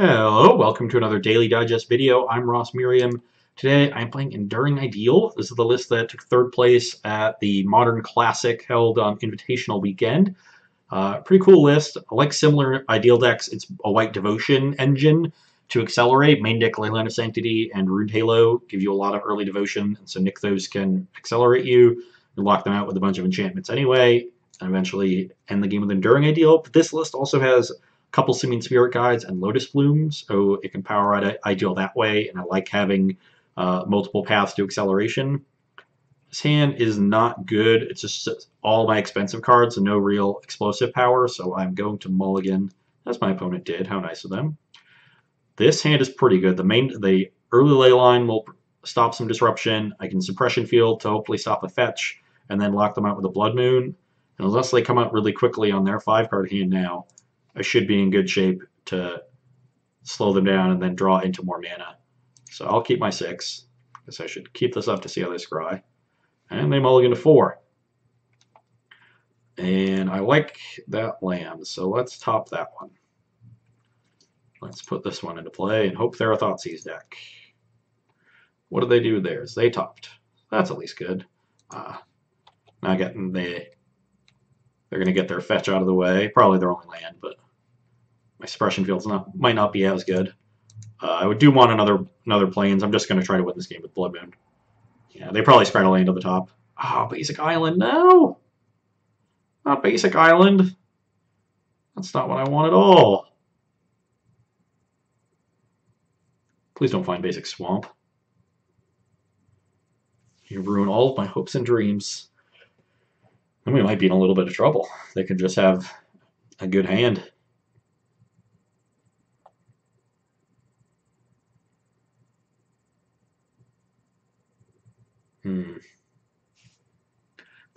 Hello, welcome to another Daily Digest video. I'm Ross Merriam. Today I'm playing Enduring Ideal. This is the list that took third place at the Modern Classic held on Invitational weekend. Pretty cool list. I like similar Ideal decks. It's a white Devotion engine to accelerate. Main deck Leyline of Sanctity and Rune Halo give you a lot of early Devotion, and so Nick those can accelerate you and lock them out with a bunch of enchantments anyway, and eventually end the game with Enduring Ideal. But this list also has couple Simian Spirit Guides and Lotus Blooms, so it can power out Ideal that way, and I like having multiple paths to acceleration. This hand is not good. It's just all my expensive cards and no real explosive power, so I'm going to mulligan, as my opponent did. How nice of them. This hand is pretty good. The early ley line will stop some disruption. I can Suppression Field to hopefully stop a fetch, and then lock them out with a Blood Moon. And unless they come out really quickly on their 5-card hand now, I should be in good shape to slow them down and then draw into more mana. So I'll keep my 6. Guess I should keep this up to see how they scry. And they mulligan to 4. And I like that land, so let's top that one. Let's put this one into play and hope they're a Thoughtseize deck. What did they do with theirs? They topped. That's at least good. Now getting they're going to get their fetch out of the way. Probably their only land, but my Suppression Fields might not be as good. I would do want another Plains. I'm just going to try to win this game with Blood Moon. Yeah, they probably spread a land to the top. Oh, Basic Island, no! Not Basic Island. That's not what I want at all. Please don't find Basic Swamp. You ruin all of my hopes and dreams. Then we might be in a little bit of trouble. They could just have a good hand. The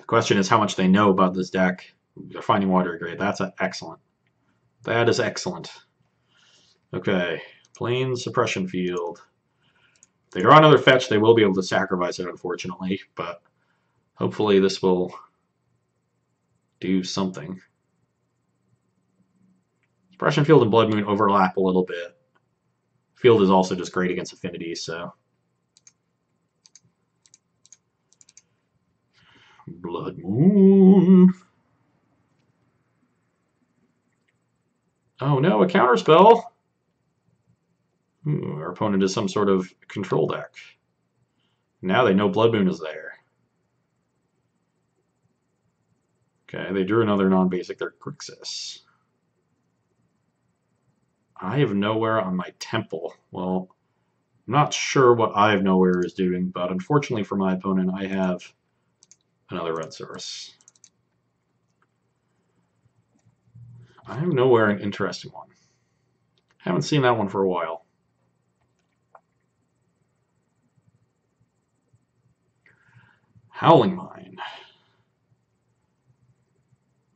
question is how much they know about this deck. They're finding Watery Grave. That's excellent. That is excellent. Okay, Plains Suppression Field. If they draw another fetch, they will be able to sacrifice it, unfortunately, but hopefully this will do something. Suppression Field and Blood Moon overlap a little bit. Field is also just great against affinities, so. Blood Moon. Oh no, a counterspell. Our opponent is some sort of control deck. Now they know Blood Moon is there. Okay, they drew another non-basic. They're Grixis. I have Nowhere on my Temple. Well, I'm not sure what I have Nowhere is doing, but unfortunately for my opponent, I have another red source. I have Nowhere an interesting one. Haven't seen that one for a while. Howling Mine.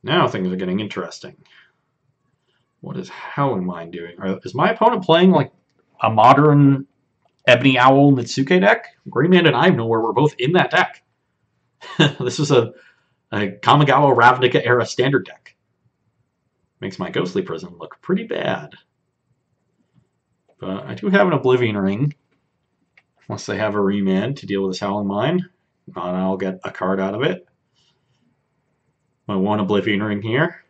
Now things are getting interesting. What is Howling Mine doing? Is my opponent playing like a modern Ebony Owl Nitsuke deck? Greyman and I have Nowhere. We're both in that deck. This is a Kamigawa Ravnica era standard deck. Makes my Ghostly Prison look pretty bad. But I do have an Oblivion Ring. Unless they have a remand to deal with this Howling Mine. And I'll get a card out of it. My one Oblivion Ring here.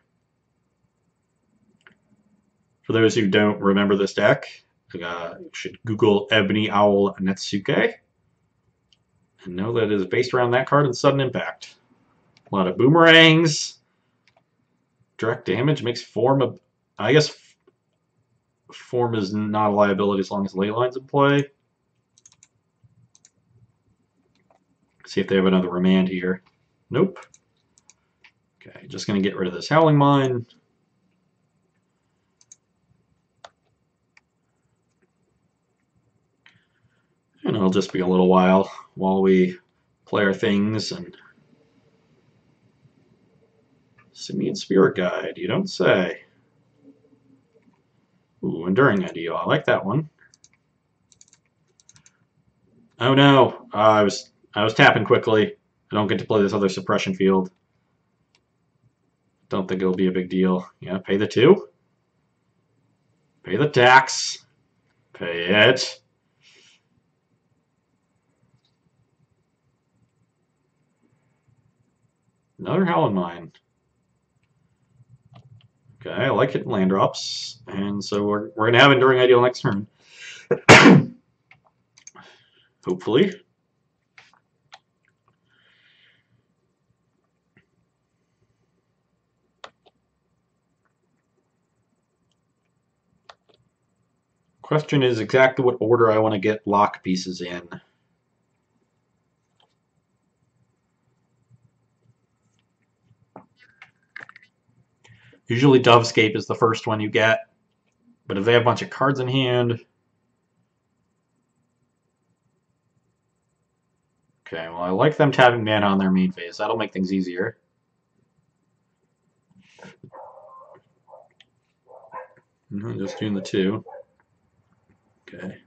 For those who don't remember this deck, you should Google Ebony Owl Netsuke. And know that it is based around that card and Sudden Impact. A lot of boomerangs. Direct damage makes form. I guess form is not a liability as long as ley line's in play. See if they have another remand here. Nope. Okay, just going to get rid of this Howling Mine. And it'll just be a little while we play our things. And Simian Spirit Guide, you don't say. Ooh, Enduring Ideal. I like that one. Oh no, I was tapping quickly. I don't get to play this other Suppression Field. Don't think it'll be a big deal. Yeah, pay the 2. Pay the tax. Pay it. Another Howling Mine. Okay, I like hitting land drops, and so we're gonna have Enduring Ideal next turn. Hopefully. Question is exactly what order I want to get lock pieces in. Usually Dovescape is the first one you get, but if they have a bunch of cards in hand... Okay, well I like them tapping mana on their main phase. That'll make things easier. Just doing the 2. Okay.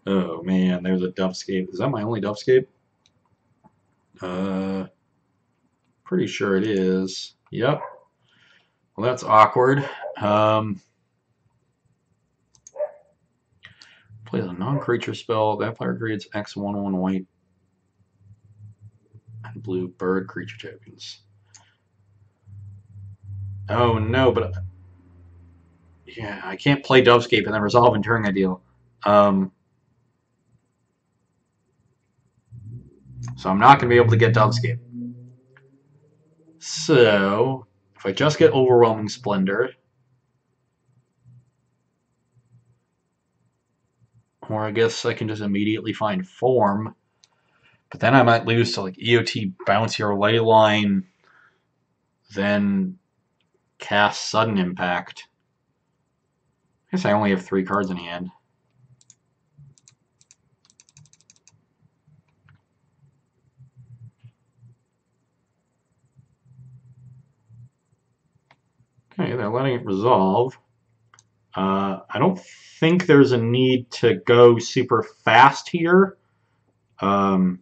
Oh man, there's a Dovescape. Is that my only Dovescape? Pretty sure it is. Yep. Well, that's awkward. Plays a non-creature spell. That player creates X1/1 white and blue bird creature tokens. Oh no, but yeah, I can't play Dovescape and then resolve Enduring Ideal. So I'm not going to be able to get Dovescape. So if I just get Overwhelming Splendor, or I guess I can just immediately find Form, but then I might lose to like EOT Bouncy or Leyline, then cast Sudden Impact. I guess I only have 3 cards in hand. Okay, they're letting it resolve. I don't think there's a need to go super fast here. So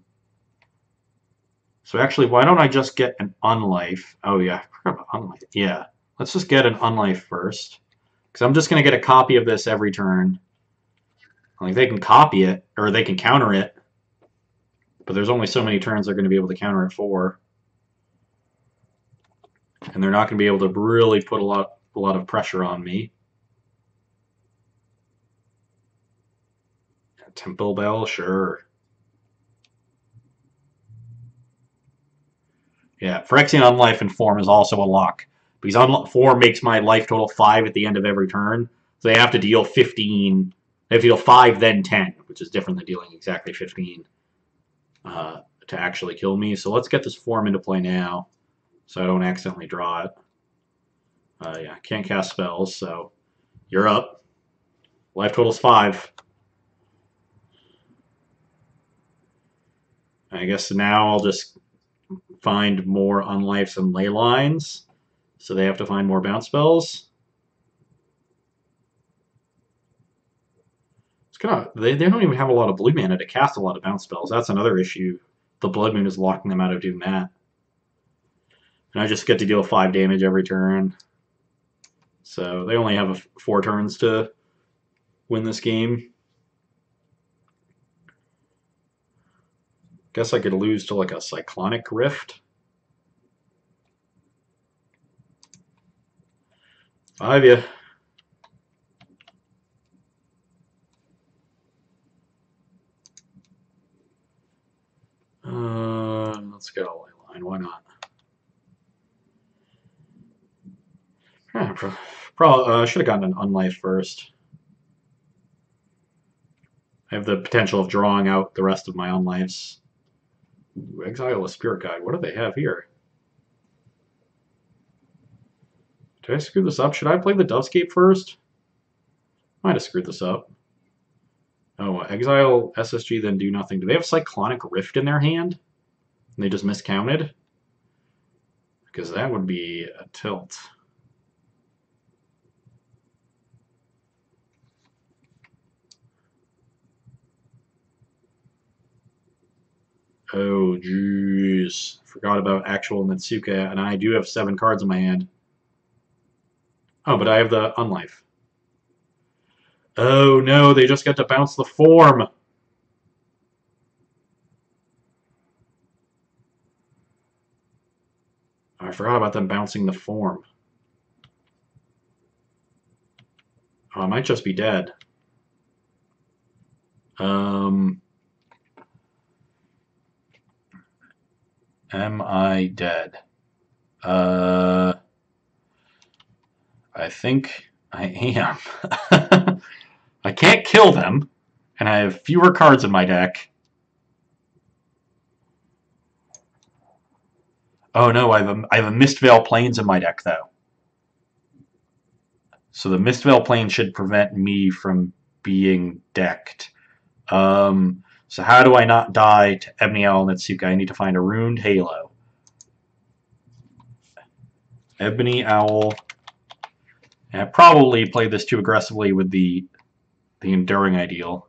actually, why don't I just get an Unlife? Oh yeah, I forgot about Unlife. Yeah, let's just get an Unlife first. Because I'm just going to get a copy of this every turn. Like, they can copy it, or they can counter it. But there's only so many turns they're going to be able to counter it for. And they're not going to be able to really put a lot of pressure on me. Temple Bell, sure. Yeah, Phyrexian Unlife and Form is also a lock. Because Form makes my life total 5 at the end of every turn. So they have to deal 15. They have to deal 5, then 10, which is different than dealing exactly 15 to actually kill me. So let's get this Form into play now, so I don't accidentally draw it. Yeah, I can't cast spells, so you're up. Life total's 5. I guess now I'll just find more Unlifes and Ley Lines, so they have to find more bounce spells. It's kind of they don't even have a lot of blue mana to cast a lot of bounce spells. That's another issue. The Blood Moon is locking them out of doing that. And I just get to deal 5 damage every turn. So they only have 4 turns to win this game. Guess I could lose to like a Cyclonic Rift. 5 ya. Let's get a Ley Line. Why not? Probably should have gotten an Unlife first. I have the potential of drawing out the rest of my Unlives. Exile a Spirit Guide. What do they have here? Did I screw this up? Should I play the Dovescape first? Might have screwed this up. Oh, exile SSG, then do nothing. Do they have Cyclonic Rift in their hand? And they just miscounted? Because that would be a tilt. Oh, jeez. Forgot about actual Mitsuka, and I do have 7 cards in my hand. Oh, but I have the Unlife. Oh no, they just got to bounce the form. I forgot about them bouncing the form. Oh, I might just be dead. Am I dead? I think I am. I can't kill them, and I have fewer cards in my deck. Oh no, I have a Mistveil Plains in my deck, though. So the Mistveil Plains should prevent me from being decked. So how do I not die to Ebony Owl and Netsuka? I need to find a Ruined Halo. Ebony Owl. And I probably played this too aggressively with the Enduring Ideal.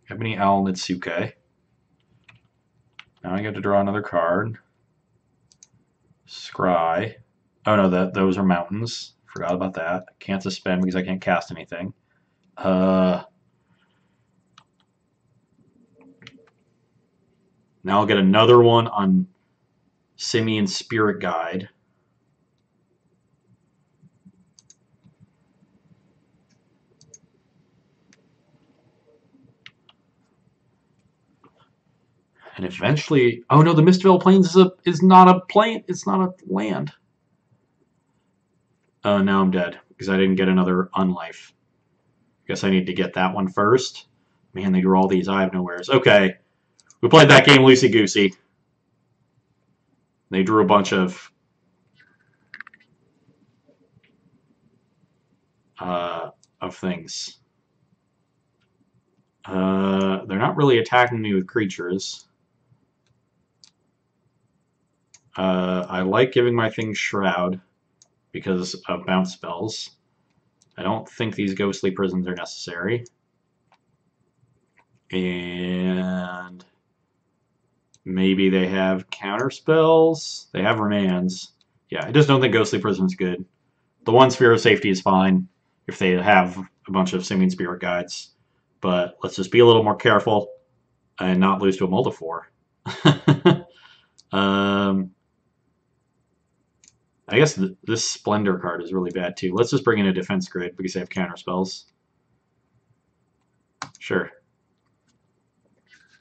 Ebony Owl Nitsuke. Now I get to draw another card. Scry. Oh no, those are mountains. Forgot about that. Can't suspend because I can't cast anything. Now I'll get another one on Simian Spirit Guide. And eventually, oh no, the Mistveil Plains is not a plane. It's not a land. Oh, now I'm dead because I didn't get another unlife. Guess I need to get that one first. Man, they drew all these I have nowheres. Okay, we played that game loosey goosey. They drew a bunch of things. They're not really attacking me with creatures. I like giving my things Shroud because of bounce spells. I don't think these ghostly prisons are necessary. And maybe they have counter spells. They have remands. Yeah, I just don't think ghostly prison's good. The one sphere of safety is fine if they have a bunch of Simian Spirit Guides. But let's just be a little more careful and not lose to a Moldifor. I guess this Splendor card is really bad too. Let's just bring in a defense grid because they have counter spells. Sure.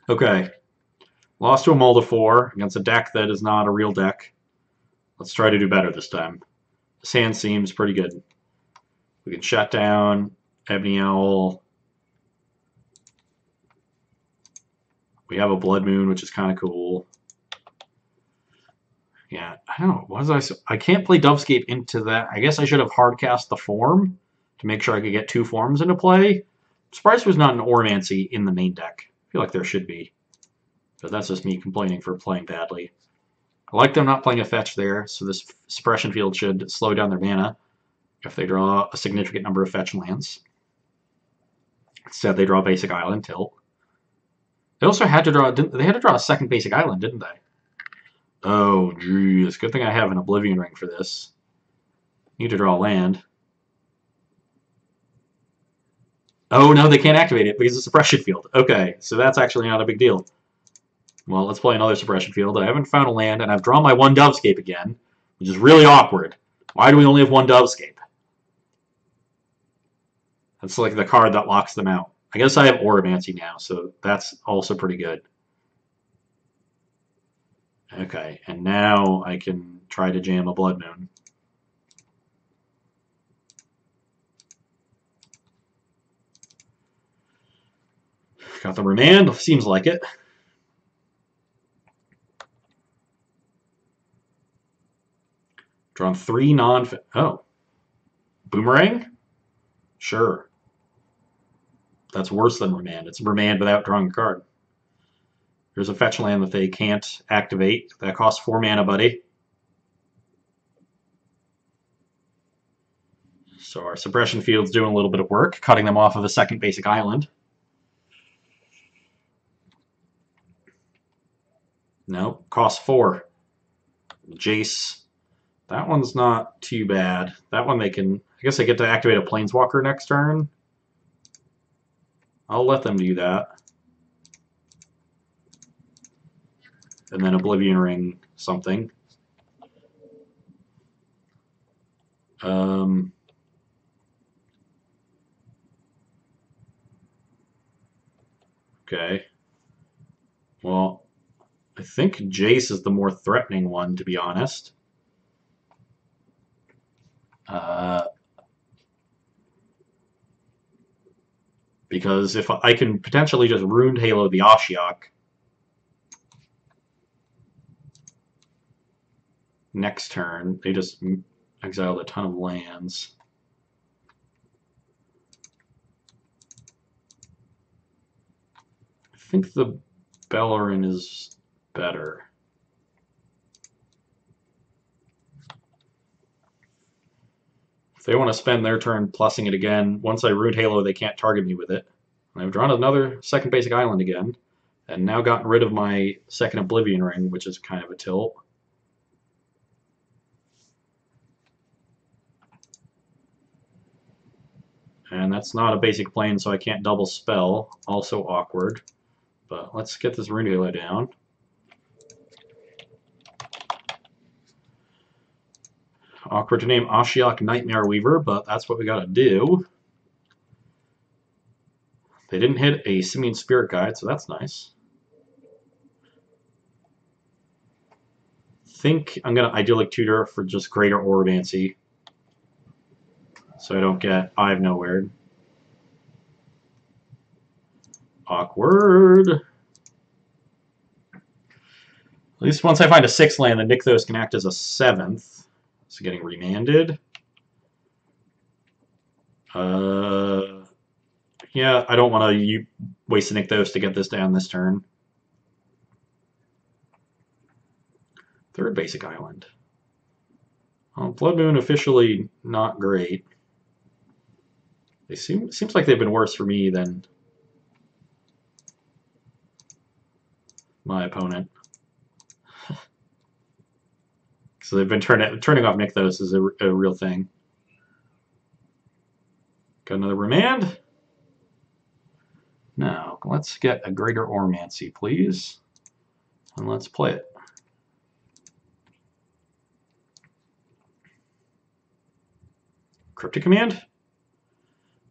Okay. Lost to a Moldifor against a deck that is not a real deck. Let's try to do better this time. This hand seems pretty good. We can shut down Ebony Owl. We have a Blood Moon, which is kind of cool. Yeah, I don't know. What was I can't play Dovescape into that. I guess I should have hardcast the form to make sure I could get two forms into play. I'm surprised there's not an Oromancy in the main deck. I feel like there should be. But that's just me complaining for playing badly. I like them not playing a fetch there, so this suppression field should slow down their mana if they draw a significant number of fetch lands. Instead, they draw basic island tilt. They also had to draw. They had to draw a second basic island, didn't they? Oh, geez. Good thing I have an Oblivion Ring for this. Need to draw land. Oh, no, they can't activate it because it's a suppression field. Okay, so that's actually not a big deal. Well, let's play another suppression field. I haven't found a land, and I've drawn my one Dovescape again, which is really awkward. Why do we only have one Dovescape? That's like the card that locks them out. I guess I have Oromancy now, so that's also pretty good. Okay, and now I can try to jam a Blood Moon. Got the remand, seems like it. Drawn 3 non... Oh. Boomerang? Sure. That's worse than remand. It's remand without drawing a card. There's a fetch land that they can't activate. That costs 4 mana, buddy. So our suppression field's doing a little bit of work, cutting them off of a second basic island. No, costs 4. Jace. That one's not too bad. That one they can... I guess they get to activate a Planeswalker next turn. I'll let them do that. And then Oblivion Ring something. Okay. Well, I think Jace is the more threatening one, to be honest. Because if I can potentially just Runed Halo the Ashiok next turn, they just exiled a ton of lands. I think the Bellerin is better. If they want to spend their turn plussing it again, once I Runed Halo, they can't target me with it. I've drawn another second basic island again, and now gotten rid of my second Oblivion Ring, which is kind of a tilt. And that's not a basic plane, so I can't double spell. Also awkward. But let's get this Runed Halo down. Awkward to name Ashiok Nightmare Weaver, but that's what we gotta do. They didn't hit a Simian Spirit Guide, so that's nice. I think I'm gonna Idyllic Tutor for just Greater Orbancy, so I don't get Eye of Nowhere. Awkward. At least once I find a 6th land, the Nykthos can act as a 7th. So getting remanded. Yeah, I don't want to waste a Nykthos to get this down this turn. Third basic island. Well, Blood Moon officially not great. They seems like they've been worse for me than my opponent. So they've been turning off Nykthos is a real thing. Got another remand? Now, let's get a Greater Ormancy, please. And let's play it. Cryptic Command?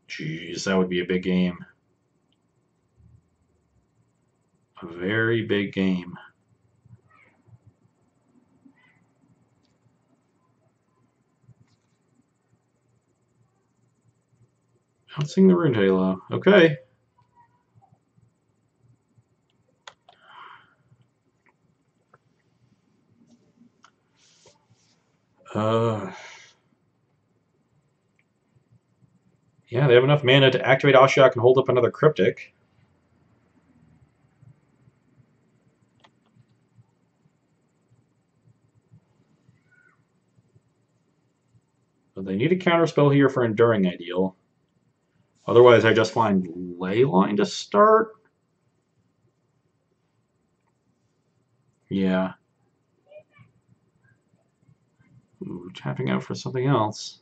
Jeez, that would be a big game. A very big game. Bouncing the Runed Halo. Okay. Yeah, they have enough mana to activate Ashiok and hold up another Cryptic. But they need a counterspell here for Enduring Ideal. Otherwise, I just find Leyline to start. Yeah. Ooh, tapping out for something else.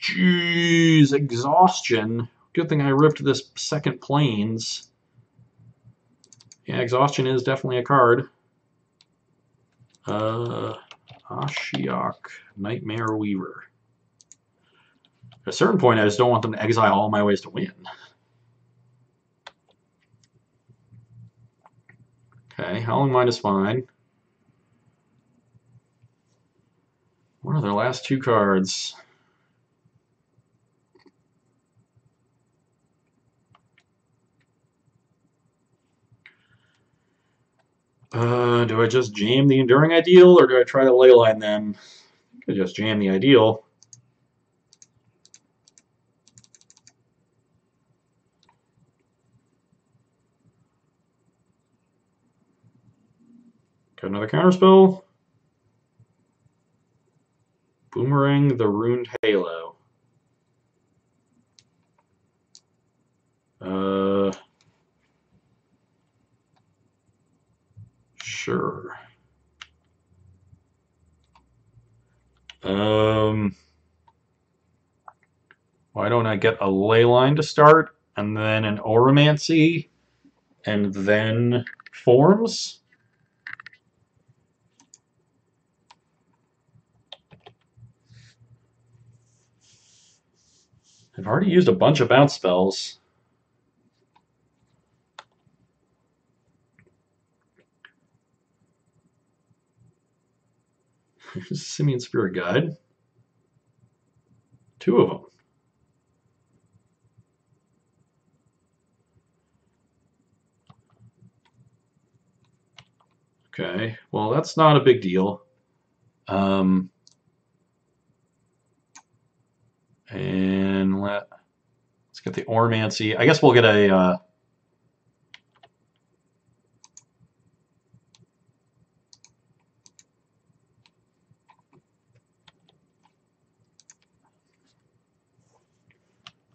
Jeez, Exhaustion. Good thing I ripped this second Plains. Yeah, Exhaustion is definitely a card. Ashiok, Nightmare Weaver. At a certain point, I just don't want them to exile all my ways to win. Okay, Howling Mind is fine. What are their last two cards? Do I just jam the Enduring Ideal, or do I try to Leyline them? I could just jam the Ideal. Got another counterspell. Boomerang the Runed Halo. Sure. Why don't I get a Leyline to start? and then an Oromancy, and then Forms. I've already used a bunch of bounce spells. Simian Spirit Guide. 2 of them. Okay, well, that's not a big deal. And let's get the Oromancy. I guess we'll get a...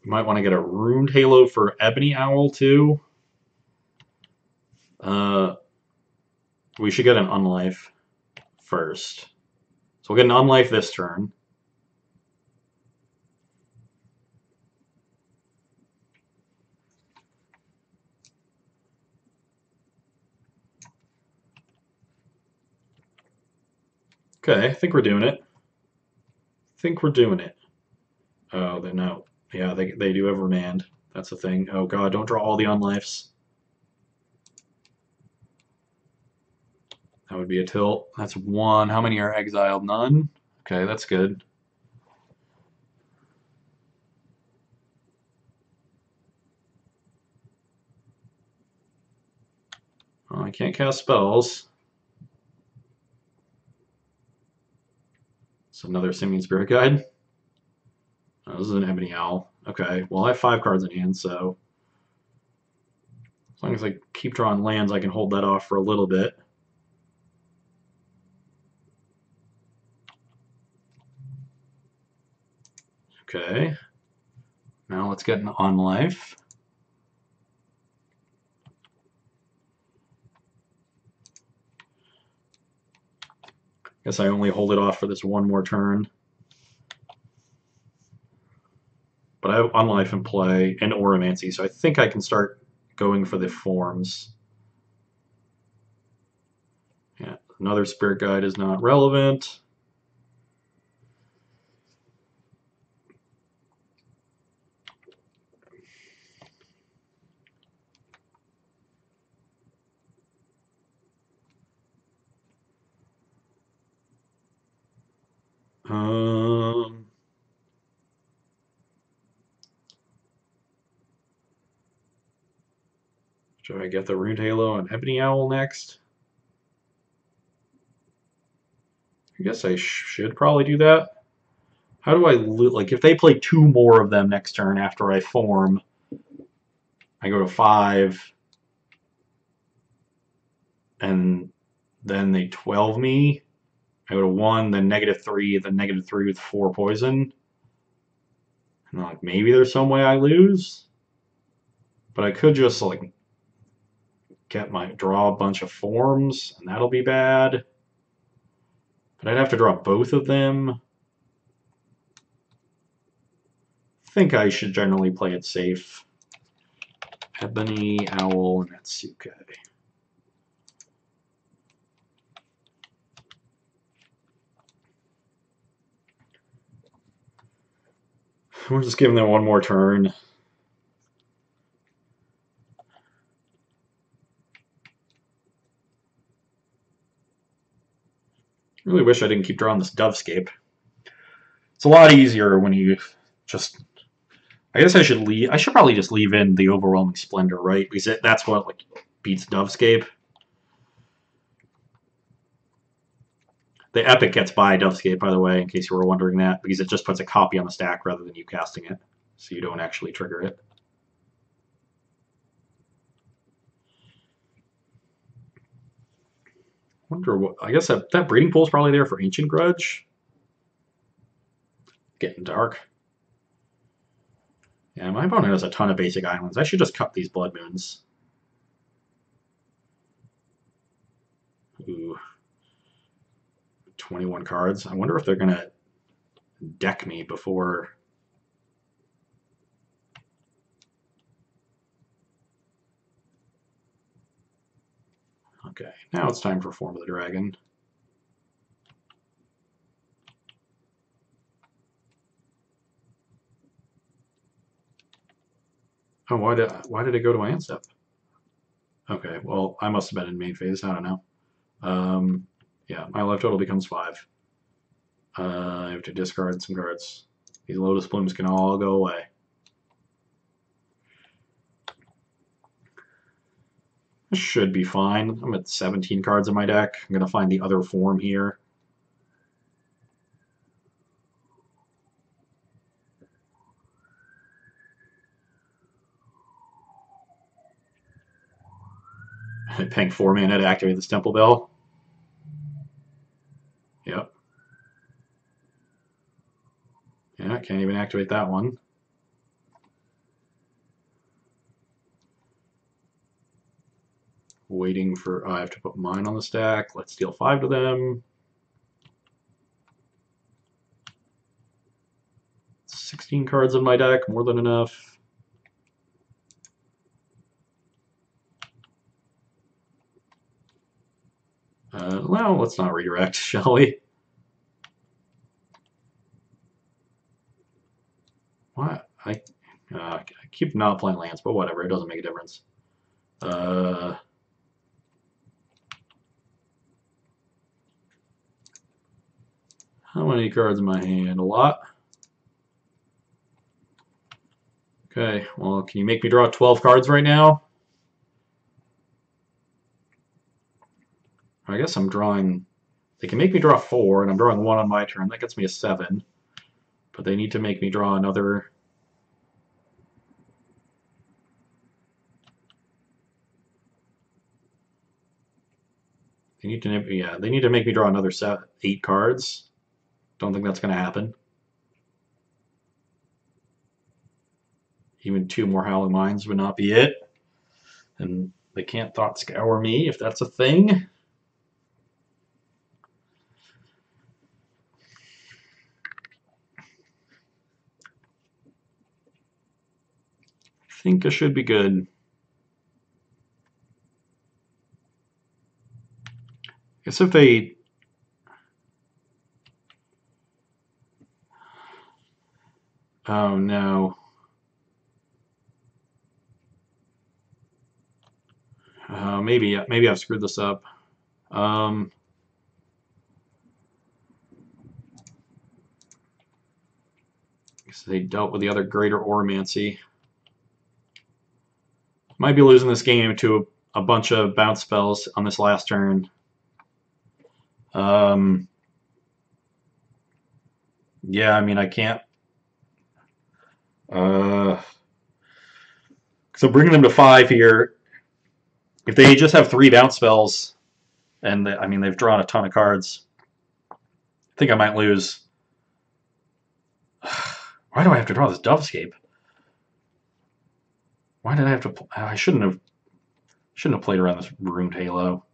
you might want to get a Ruined Halo for Ebony Owl, too. We should get an Unlife first. So we'll get an Unlife this turn. Okay, I think we're doing it. Oh, they no. Yeah, they do have Remand. That's the thing. Oh god, don't draw all the Unlifes. That would be a tilt. That's 1. How many are exiled? None? Okay, that's good. Well, I can't cast spells. It's another Simian Spirit Guide. Oh, this is an Ebony Owl. Okay, well I have 5 cards in hand, so as long as I keep drawing lands, I can hold that off for a little bit. Okay. Now let's get an Unlife. Guess I only hold it off for this 1 more turn. But I have Unlife in play and Oromancy, so I think I can start going for the Forms. Yeah, another Spirit Guide is not relevant. Should I get the Ruined Halo and Ebony Owl next? I guess I should probably do that. How do I like if they play 2 more of them next turn after I form? I go to 5, and then they 12 me. I go to 1, then -3, then -3 with 4 poison. And like maybe there's some way I lose, but I could just like draw a bunch of Forms, and that'll be bad. But I'd have to draw both of them. I think I should generally play it safe. Ebony, Owl, and Natsuke. We're just giving them 1 more turn. I really wish I didn't keep drawing this Dovescape. It's a lot easier when you just... I guess I should leave. I should probably just leave in the Overwhelming Splendor, right? Because that's what like beats Dovescape. The Epic gets by Dovescape, by the way, in case you were wondering that, because it just puts a copy on the stack rather than you casting it, so you don't actually trigger it. Wonder what... I guess that breeding pool is probably there for Ancient Grudge. Getting dark. Yeah, my opponent has a ton of basic islands. I should just cut these Blood Moons. Ooh. 21 cards. I wonder if they're going to deck me before... Okay, now it's time for Form of the Dragon. Oh, why did it go to my end step? Okay, well, I must have been in main phase. I don't know. Yeah, my life total becomes 5. I have to discard some cards. These Lotus Blooms can all go away. This should be fine. I'm at 17 cards in my deck. I'm going to find the other form here. Paying 4 mana to activate this Temple Bell. Yep. Yeah, can't even activate that one. Waiting for... I have to put mine on the stack. Let's deal 5 to them. 16 cards in my deck, more than enough. Well, let's not redirect, shall we? What? I keep not playing lands, but whatever, it doesn't make a difference. How many cards in my hand? A lot. Okay, well, can you make me draw 12 cards right now? I guess I'm drawing... They can make me draw 4, and I'm drawing 1 on my turn. That gets me a 7. But they need to make me draw another... They need to make me draw another 8 cards. Don't think that's going to happen. Even 2 more Howling Mines would not be it. And they can't Thought Scour me if that's a thing. I think I should be good. I guess if they... Oh no. Maybe I've screwed this up. So they dealt with the other Greater Oromancy. Might be losing this game to a bunch of bounce spells on this last turn. Yeah, I mean, I can't. So bringing them to 5 here. If they just have 3 bounce spells, and I mean they've drawn a ton of cards, I think I might lose. Why do I have to draw this Dovescape? Why did I have to? I shouldn't have played around this Ruined Halo.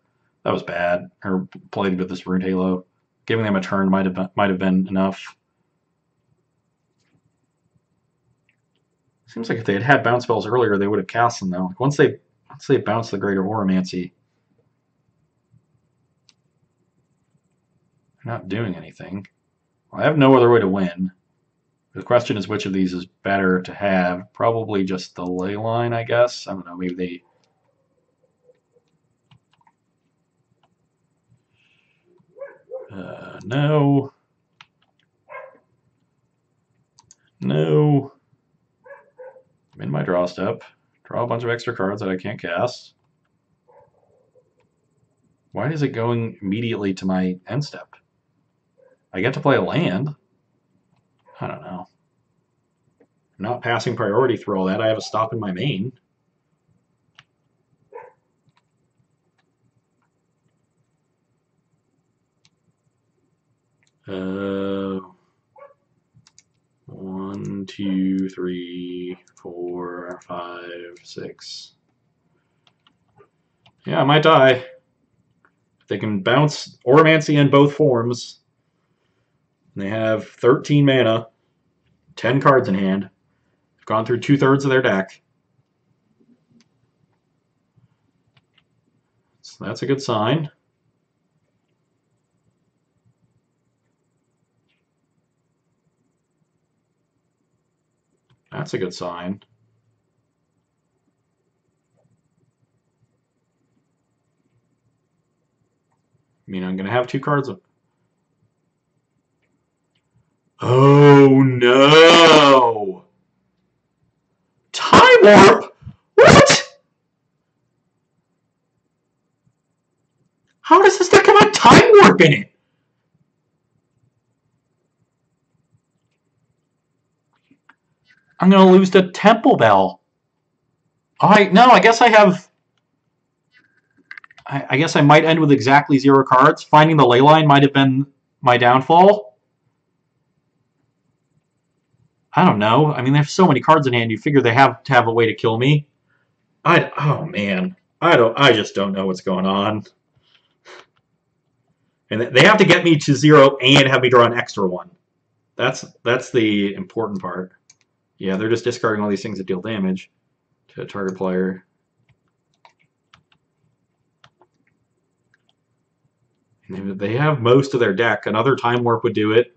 That was bad. Or played with this Ruined Halo. Giving them a turn might have been enough. Seems like if they had bounce spells earlier, they would have cast them though. Like once they bounce the Greater Oromancy, they're not doing anything. Well, I have no other way to win. The question is which of these is better to have. Probably just the Ley Line, I guess. I don't know. Maybe they... No. No. I'm in my draw step. Draw a bunch of extra cards that I can't cast. Why is it going immediately to my end step? I get to play a land. I don't know. I'm not passing priority through all that. I have a stop in my main. Uh, 1, 2, 3, 4, 5, 6. Yeah, I might die. They can bounce Oromancy in both forms. They have 13 mana, 10 cards in hand. They've gone through 2/3 of their deck. So that's a good sign. That's a good sign. I mean, I'm going to have 2 cards of... Oh, no! Time Warp? What? How does this deck have a Time Warp in it? I'm going to lose to Temple Bell. No, I guess I have... I guess I might end with exactly 0 cards. Finding the Leyline might have been my downfall. I don't know. I mean, they have so many cards in hand. You figure they have to have a way to kill me. Oh man, I just don't know what's going on. And they have to get me to 0 and have me draw an extra 1. That's the important part. Yeah, they're just discarding all these things that deal damage to a target player. And they have most of their deck. Another Time Warp would do it.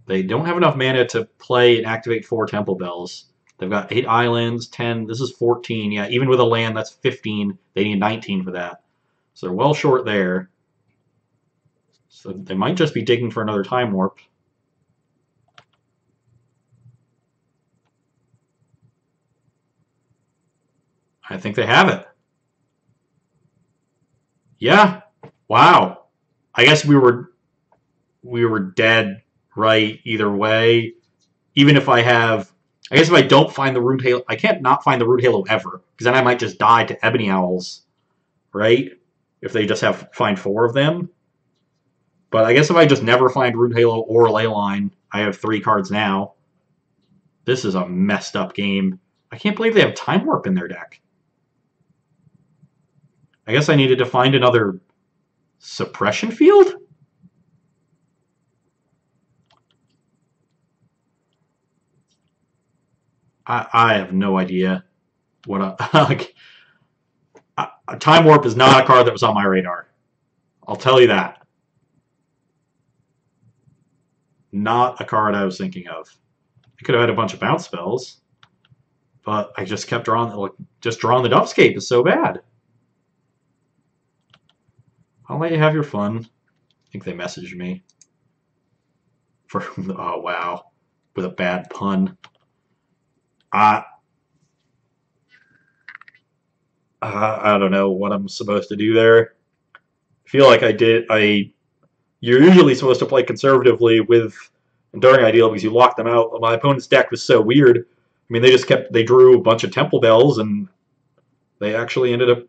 They don't have enough mana to play and activate 4 Temple Bells. They've got 8 islands, 10. This is 14. Yeah, even with a land, that's 15. They need 19 for that. So they're well short there. So they might just be digging for another Time Warp. I think they have it. Yeah. Wow. I guess we were dead right either way. Even if I have... I guess if I don't find the Rude Halo... I can't not find the Rude Halo ever, because then I might just die to Ebony Owls, right? If they just find 4 of them. But I guess if I just never find Rude Halo or Leyline, I have 3 cards now. This is a messed up game. I can't believe they have Time Warp in their deck. I guess I needed to find another suppression field? I have no idea what a Time Warp is not a card that was on my radar. I'll tell you that. Not a card I was thinking of. I could have had a bunch of bounce spells, but I just kept drawing. Drawing the Dubscape is so bad. I'll let you have your fun. I think they messaged me. Oh wow, with a bad pun. I don't know what I'm supposed to do there. I feel like you're usually supposed to play conservatively with Enduring Ideal because you lock them out. My opponent's deck was so weird. I mean, they drew a bunch of Temple Bells, and they actually ended up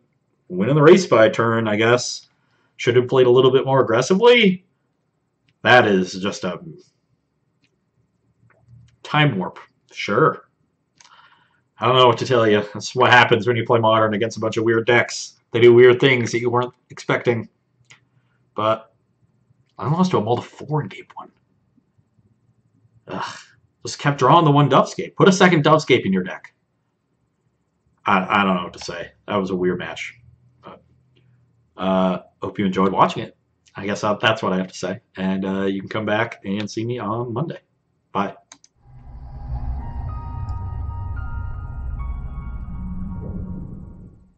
winning the race by a turn, I guess. Should have played a little bit more aggressively. That is just a Time Warp. Sure. I don't know what to tell you. That's what happens when you play Modern against a bunch of weird decks. They do weird things that you weren't expecting. But I lost to a Mold of 4 in Game 1. Ugh. Just kept drawing the one Dubscape. Put a second Dubscape in your deck. I don't know what to say. That was a weird match. But, hope you enjoyed watching it. I guess that's what I have to say. And you can come back and see me on Monday. Bye.